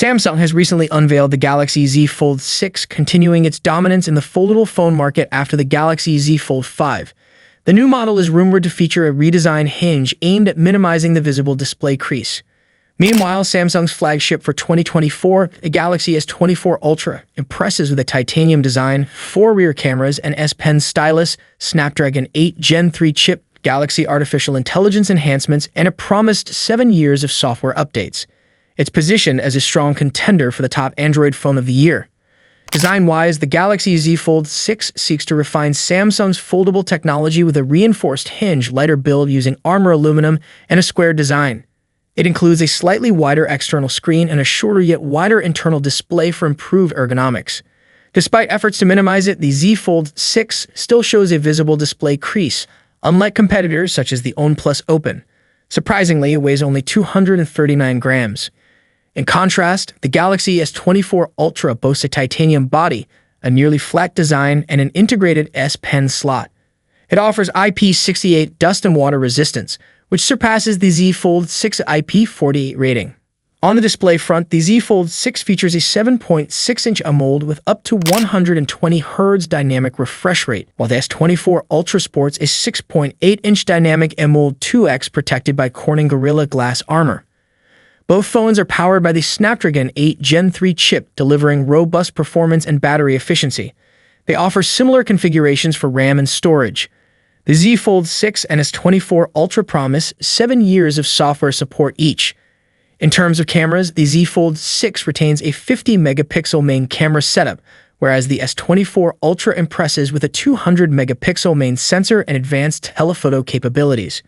Samsung has recently unveiled the Galaxy Z Fold 6, continuing its dominance in the foldable phone market after the Galaxy Z Fold 5. The new model is rumored to feature a redesigned hinge aimed at minimizing the visible display crease. Meanwhile, Samsung's flagship for 2024, the Galaxy S24 Ultra, impresses with a titanium design, 4 rear cameras, an S Pen stylus, Snapdragon 8 Gen 3 chip, Galaxy artificial intelligence enhancements, and a promised 7 years of software updates. It's positioned as a strong contender for the top Android phone of the year. Design-wise, the Galaxy Z Fold 6 seeks to refine Samsung's foldable technology with a reinforced hinge, lighter build using armor aluminum, and a square design. It includes a slightly wider external screen and a shorter yet wider internal display for improved ergonomics. Despite efforts to minimize it, the Z Fold 6 still shows a visible display crease, unlike competitors such as the OnePlus Open. Surprisingly, it weighs only 239 grams. In contrast, the Galaxy S24 Ultra boasts a titanium body, a nearly flat design, and an integrated S Pen slot. It offers IP68 dust and water resistance, which surpasses the Z Fold 6 IP48 rating. On the display front, the Z Fold 6 features a 7.6-inch AMOLED with up to 120 Hz dynamic refresh rate, while the S24 Ultra sports a 6.8-inch dynamic AMOLED 2X protected by Corning Gorilla Glass armor. Both phones are powered by the Snapdragon 8 Gen 3 chip, delivering robust performance and battery efficiency. They offer similar configurations for RAM and storage. The Z Fold 6 and S24 Ultra promise 7 years of software support each. In terms of cameras, the Z Fold 6 retains a 50-megapixel main camera setup, whereas the S24 Ultra impresses with a 200-megapixel main sensor and advanced telephoto capabilities.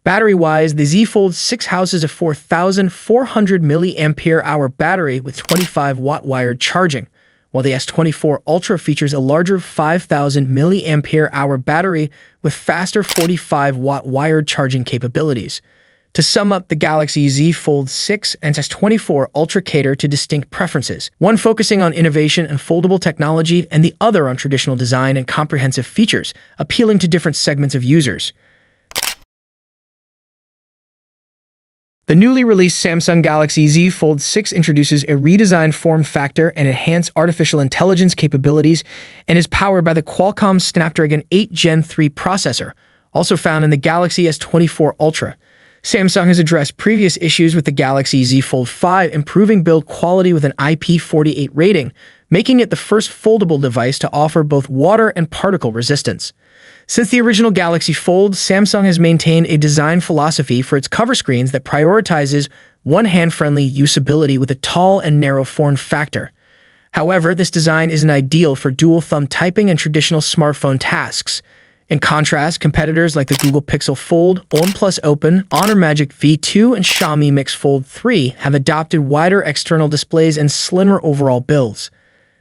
Battery-wise, the Z Fold 6 houses a 4,400 mAh battery with 25-watt wired charging, while the S24 Ultra features a larger 5,000 mAh battery with faster 45-watt wired charging capabilities. To sum up, the Galaxy Z Fold 6 and S24 Ultra cater to distinct preferences, one focusing on innovation and foldable technology, and the other on traditional design and comprehensive features, appealing to different segments of users. The newly released Samsung Galaxy Z Fold 6 introduces a redesigned form factor and enhanced artificial intelligence capabilities and is powered by the Qualcomm Snapdragon 8 Gen 3 processor, also found in the Galaxy S24 Ultra. Samsung has addressed previous issues with the Galaxy Z Fold 5, improving build quality with an IP48 rating, making it the first foldable device to offer both water and particle resistance. Since the original Galaxy Fold, Samsung has maintained a design philosophy for its cover screens that prioritizes one-hand-friendly usability with a tall and narrow form factor. However, this design isn't ideal for dual-thumb typing and traditional smartphone tasks. In contrast, competitors like the Google Pixel Fold, OnePlus Open, Honor Magic V2, and Xiaomi Mix Fold 3 have adopted wider external displays and slimmer overall builds.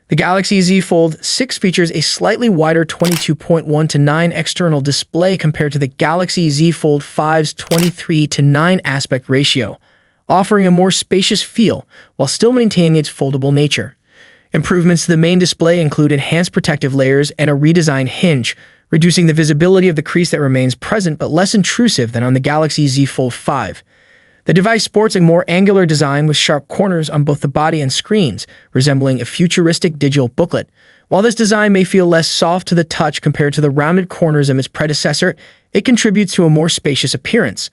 The Galaxy Z Fold 6 features a slightly wider 22.1:9 external display compared to the Galaxy Z Fold 5's 23:9 aspect ratio, offering a more spacious feel while still maintaining its foldable nature. Improvements to the main display include enhanced protective layers and a redesigned hinge, reducing the visibility of the crease that remains present but less intrusive than on the Galaxy Z Fold 5. The device sports a more angular design with sharp corners on both the body and screens, resembling a futuristic digital booklet. While this design may feel less soft to the touch compared to the rounded corners of its predecessor, it contributes to a more spacious appearance.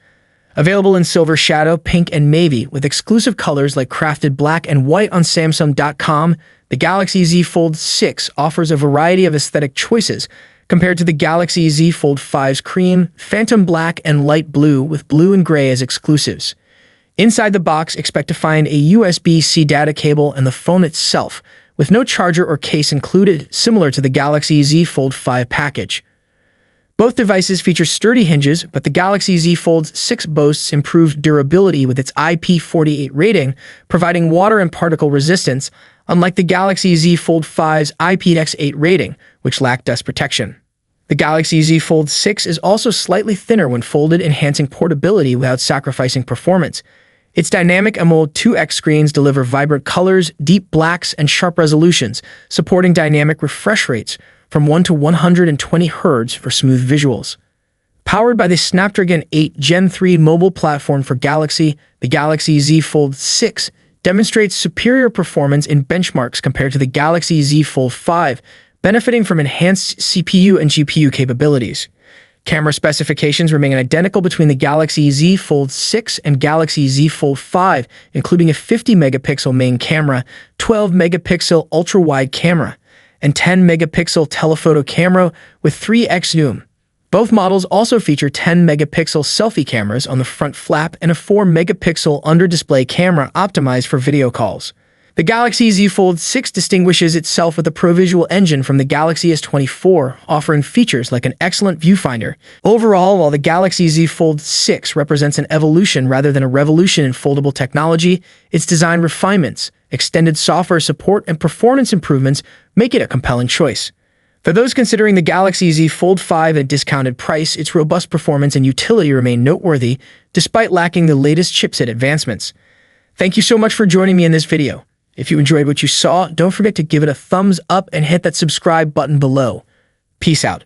Available in silver shadow, pink, and navy, with exclusive colors like crafted black and white on Samsung.com, the Galaxy Z Fold 6 offers a variety of aesthetic choices, compared to the Galaxy Z Fold 5's cream, phantom black, and light blue, with blue and gray as exclusives. Inside the box, expect to find a USB-C data cable and the phone itself, with no charger or case included, similar to the Galaxy Z Fold 5 package. Both devices feature sturdy hinges, but the Galaxy Z Fold 6 boasts improved durability with its IP48 rating, providing water and particle resistance, unlike the Galaxy Z Fold 5's IPX8 rating, which lacked dust protection. The Galaxy Z Fold 6 is also slightly thinner when folded, enhancing portability without sacrificing performance. Its dynamic AMOLED 2X screens deliver vibrant colors, deep blacks, and sharp resolutions, supporting dynamic refresh rates from 1 to 120 Hz for smooth visuals. Powered by the Snapdragon 8 Gen 3 mobile platform for Galaxy, the Galaxy Z Fold 6 demonstrates superior performance in benchmarks compared to the Galaxy Z Fold 5, benefiting from enhanced CPU and GPU capabilities. Camera specifications remain identical between the Galaxy Z Fold 6 and Galaxy Z Fold 5, including a 50-megapixel main camera, 12-megapixel ultra-wide camera, and 10-megapixel telephoto camera with 3x zoom. Both models also feature 10-megapixel selfie cameras on the front flap and a 4-megapixel under-display camera optimized for video calls. The Galaxy Z Fold 6 distinguishes itself with a pro-visual engine from the Galaxy S24, offering features like an excellent viewfinder. Overall, while the Galaxy Z Fold 6 represents an evolution rather than a revolution in foldable technology, its design refinements, extended software support, and performance improvements make it a compelling choice. For those considering the Galaxy Z Fold 5 at a discounted price, its robust performance and utility remain noteworthy, despite lacking the latest chipset advancements. Thank you so much for joining me in this video. If you enjoyed what you saw, don't forget to give it a thumbs up and hit that subscribe button below. Peace out.